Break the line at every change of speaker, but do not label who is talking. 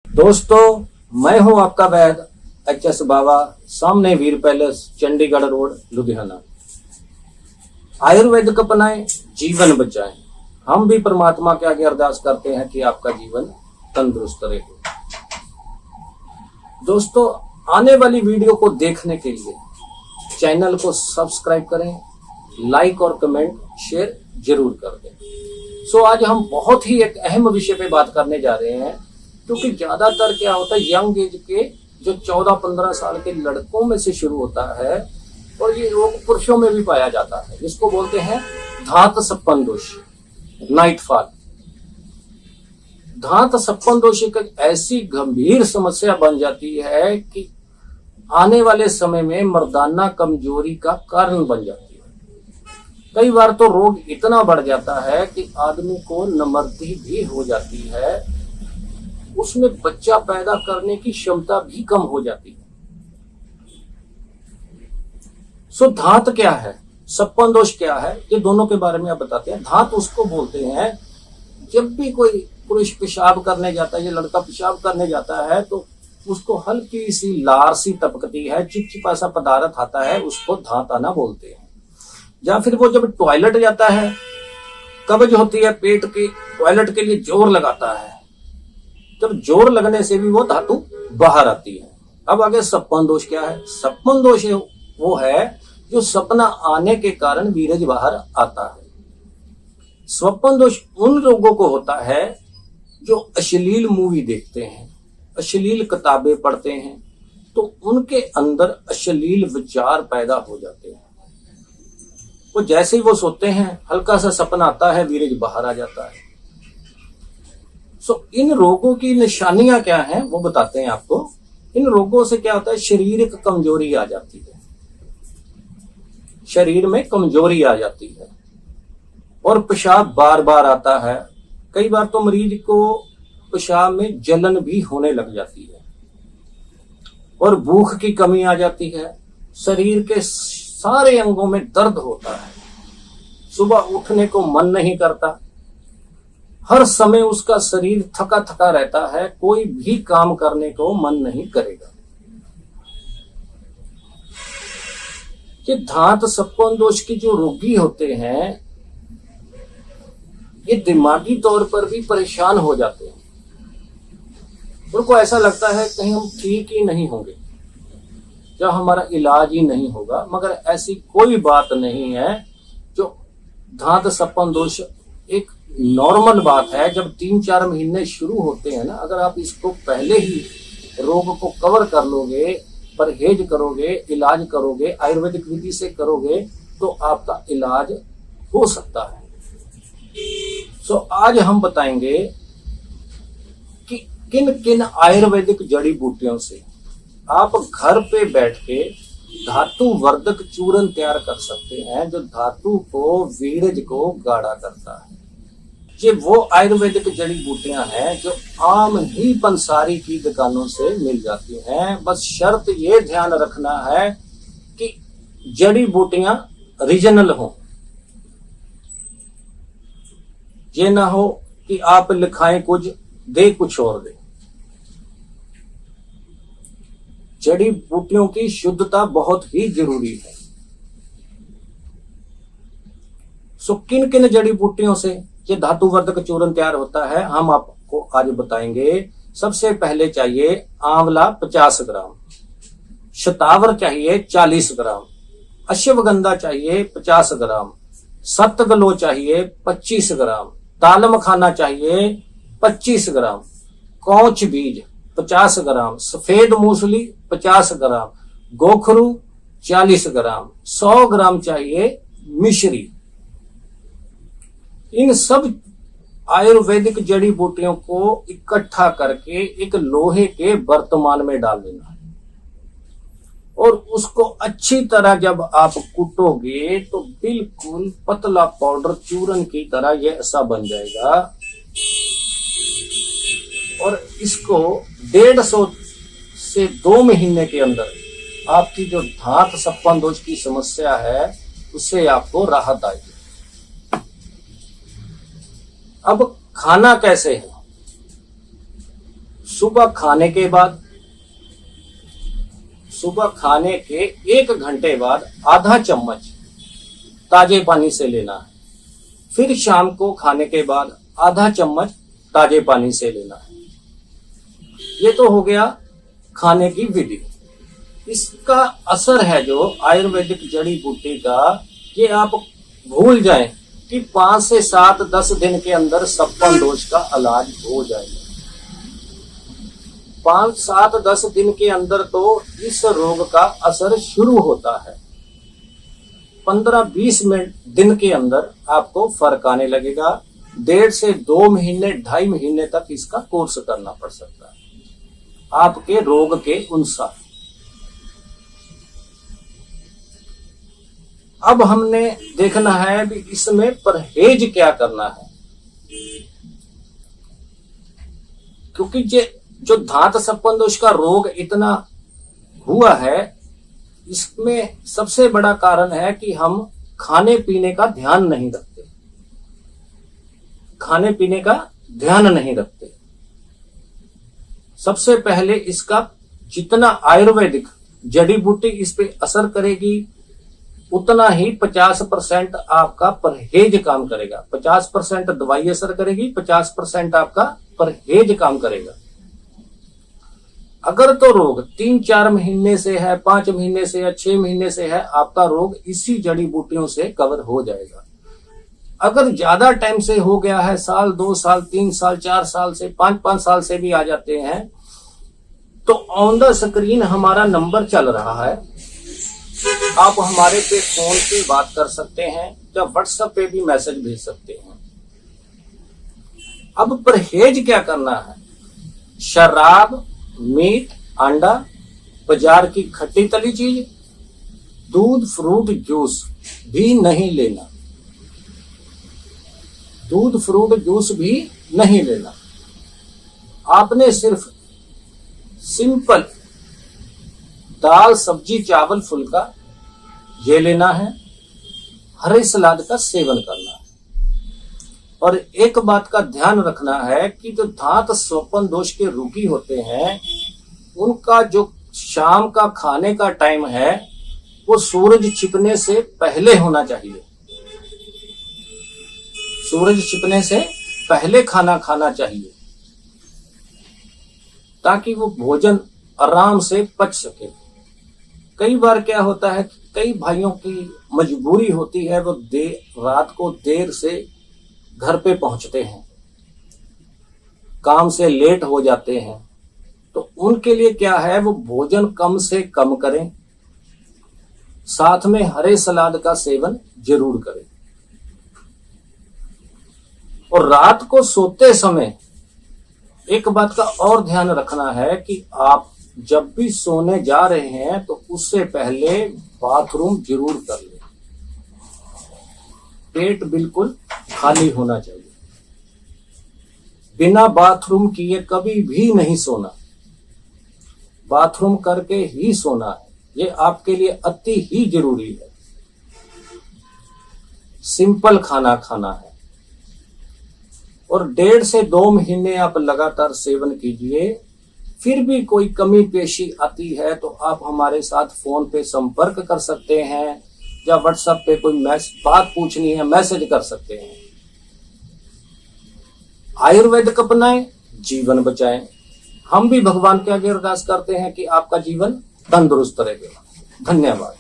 दोस्तों, मैं हूं आपका वैद्य एच.एस. बाबा, सामने वीर पैलेस, चंडीगढ़ रोड, लुधियाना। आयुर्वेद अपनाएं, जीवन बचाएं। हम भी परमात्मा के आगे अरदास करते हैं कि आपका जीवन तंदुरुस्त रहे। दोस्तों, आने वाली वीडियो को देखने के लिए चैनल को सब्सक्राइब करें, लाइक और कमेंट शेयर जरूर कर दें। आज हम बहुत ही एक अहम विषय पे बात करने जा रहे हैं, क्योंकि ज्यादातर क्या होता है, यंग एज के जो 14-15 साल के लड़कों में से शुरू होता है और ये रोग पुरुषों में भी पाया जाता है। इसको बोलते हैं धात सप्पन दोष, नाइटफॉल। धात सप्पन दोष एक ऐसी गंभीर समस्या बन जाती है कि आने वाले समय में मर्दाना कमजोरी का कारण बन जाती है। कई बार तो रोग इतना बढ़ जाता है कि आदमी को नमर्दी भी हो जाती है, उसमें बच्चा पैदा करने की क्षमता भी कम हो जाती है। धात क्या है, सप्पन दोष क्या है, ये दोनों के बारे में आप बताते हैं। धात उसको बोलते हैं जब भी कोई पुरुष पेशाब करने जाता है या लड़का पेशाब करने जाता है तो उसको हल्की सी लार सी टपकती है, चिपचिपा सा पदार्थ आता है, उसको धात आना बोलते हैं। या फिर वो जब टॉयलेट जाता है, कब्ज होती है पेट की, टॉयलेट के लिए जोर लगाता है, जब जोर लगने से भी वो धातु बाहर आती है। अब आगे सप्पन दोष क्या है। सप्पन दोष वो है जो सपना आने के कारण वीर्य बाहर आता है। सप्पन दोष उन लोगों को होता है जो अश्लील मूवी देखते हैं, अश्लील किताबें पढ़ते हैं, तो उनके अंदर अश्लील विचार पैदा हो जाते हैं। वो जैसे ही वो सोते हैं, हल्का सा सपना आता है, वीर्य बाहर आ जाता है। इन रोगों की निशानियां क्या हैं वो बताते हैं आपको। इन रोगों से क्या होता है, शारीरिक कमजोरी आ जाती है, शरीर में कमजोरी आ जाती है और पेशाब बार बार आता है। कई बार तो मरीज को पेशाब में जलन भी होने लग जाती है और भूख की कमी आ जाती है। शरीर के सारे अंगों में दर्द होता है, सुबह उठने को मन नहीं करता, हर समय उसका शरीर थका थका रहता है, कोई भी काम करने को मन नहीं करेगा। ये धात सप्पन दोष के जो रोगी होते हैं, ये दिमागी तौर पर भी परेशान हो जाते हैं। उनको ऐसा लगता है कहीं हम ठीक ही नहीं होंगे या हमारा इलाज ही नहीं होगा, मगर ऐसी कोई बात नहीं है। जो धात सप्पन दोष एक नॉर्मल बात है। जब 3-4 महीने शुरू होते हैं ना, अगर आप इसको पहले ही रोग को कवर कर लोगे, परहेज करोगे, इलाज करोगे, आयुर्वेदिक विधि से करोगे, तो आपका इलाज हो सकता है। आज हम बताएंगे कि किन किन आयुर्वेदिक जड़ी बूटियों से आप घर पे बैठ के धातु वर्धक चूर्ण तैयार कर सकते हैं, जो धातु को, वीर्य को गाढ़ा करता है। ये वो आयुर्वेदिक जड़ी बूटियां हैं जो आम ही पंसारी की दुकानों से मिल जाती हैं। बस शर्त ये ध्यान रखना है कि जड़ी बूटियां रीजनल हो। ये ना हो कि आप लिखाएं कुछ, दे कुछ और दे। जड़ी बूटियों की शुद्धता बहुत ही जरूरी है। किन किन जड़ी बूटियों से ये धातु वर्धक चूर्ण तैयार होता है, हम आपको आज बताएंगे। सबसे पहले चाहिए आंवला 50 ग्राम, शतावर चाहिए 40 ग्राम, अश्वगंधा चाहिए 50 ग्राम, सतगलो चाहिए 25 ग्राम, तालम खाना चाहिए 25 ग्राम, कौच बीज 50 ग्राम, सफेद मूसली 50 ग्राम, गोखरू 40 ग्राम, 100 ग्राम चाहिए मिश्री। इन सब आयुर्वेदिक जड़ी बूटियों को इकट्ठा करके एक लोहे के बर्तमान में डाल देना है और उसको अच्छी तरह जब आप कूटोगे तो बिल्कुल पतला पाउडर चूर्ण की तरह ये ऐसा बन जाएगा। और इसको 150 से 2 महीने के अंदर आपकी जो धात सप्पन दोष की समस्या है उससे आपको राहत आएगी। अब खाना कैसे है? सुबह खाने के बाद, सुबह खाने के 1 घंटे बाद आधा चम्मच ताजे पानी से लेना है। फिर शाम को खाने के बाद आधा चम्मच ताजे पानी से लेना है। ये तो हो गया खाने की विधि। इसका असर है जो आयुर्वेदिक जड़ी बूटी का, ये आप भूल जाएं कि 5 से 7 10 दिन के अंदर सप्पन दोष का इलाज हो जाएगा। 5 7 10 दिन के अंदर तो इस रोग का असर शुरू होता है। 15 20 दिन के अंदर आपको फर्क आने लगेगा। 1.5 से 2 महीने 2.5 महीने तक इसका कोर्स करना पड़ सकता है आपके रोग के अनुसार। अब हमने देखना है भी इसमें परहेज क्या करना है, क्योंकि जो धात सप्पन दोष का रोग इतना हुआ है, इसमें सबसे बड़ा कारण है कि हम खाने पीने का ध्यान नहीं रखते। खाने पीने का ध्यान नहीं रखते। सबसे पहले इसका जितना आयुर्वेदिक जड़ी बूटी इस पे असर करेगी, उतना ही 50% आपका परहेज काम करेगा। 50% दवाई असर करेगी, 50% आपका परहेज काम करेगा। अगर तो रोग 3-4 महीने से है, 5 महीने से है, 6 महीने से है, आपका रोग इसी जड़ी बूटियों से कवर हो जाएगा। अगर ज्यादा टाइम से हो गया है, साल 2 साल 3 साल 4 साल से 5-5 साल से भी आ जाते हैं, तो ऑन द स्क्रीन हमारा नंबर चल रहा है। आप हमारे पे फोन पे बात कर सकते हैं या व्हाट्सएप पे भी मैसेज भेज सकते हैं। अब परहेज क्या करना है? शराब, मीट, अंडा, बाजार की खट्टी तली चीज, दूध, फ्रूट, जूस भी नहीं लेना। दूध, फ्रूट, जूस भी नहीं लेना। आपने सिर्फ सिंपल दाल, सब्जी, चावल, फुल्का ये लेना है। हरे सलाद का सेवन करना है। और एक बात का ध्यान रखना है कि जो धात सप्पन दोष के रोगी होते हैं, उनका जो शाम का खाने का टाइम है वो सूरज छिपने से पहले होना चाहिए। सूरज छिपने से पहले खाना खाना चाहिए, ताकि वो भोजन आराम से पच सके। कई बार क्या होता है, कई भाइयों की मजबूरी होती है, वो रात को देर से घर पे पहुंचते हैं, काम से लेट हो जाते हैं, तो उनके लिए क्या है, वो भोजन कम से कम करें, साथ में हरे सलाद का सेवन जरूर करें। और रात को सोते समय एक बात का और ध्यान रखना है कि आप जब भी सोने जा रहे हैं तो उससे पहले बाथरूम जरूर कर लें। पेट बिल्कुल खाली होना चाहिए। बिना बाथरूम किए कभी भी नहीं सोना। बाथरूम करके ही सोना है। ये आपके लिए अति ही जरूरी है। सिंपल खाना खाना है। और 1.5 से 2 महीने आप लगातार सेवन कीजिए। फिर भी कोई कमी पेशी आती है तो आप हमारे साथ फोन पे संपर्क कर सकते हैं या व्हाट्सएप पे कोई बात पूछनी है मैसेज कर सकते हैं। आयुर्वेदिक अपनाएं, जीवन बचाएं। हम भी भगवान के आगे अरदास करते हैं कि आपका जीवन तंदुरुस्त रहे। धन्यवाद।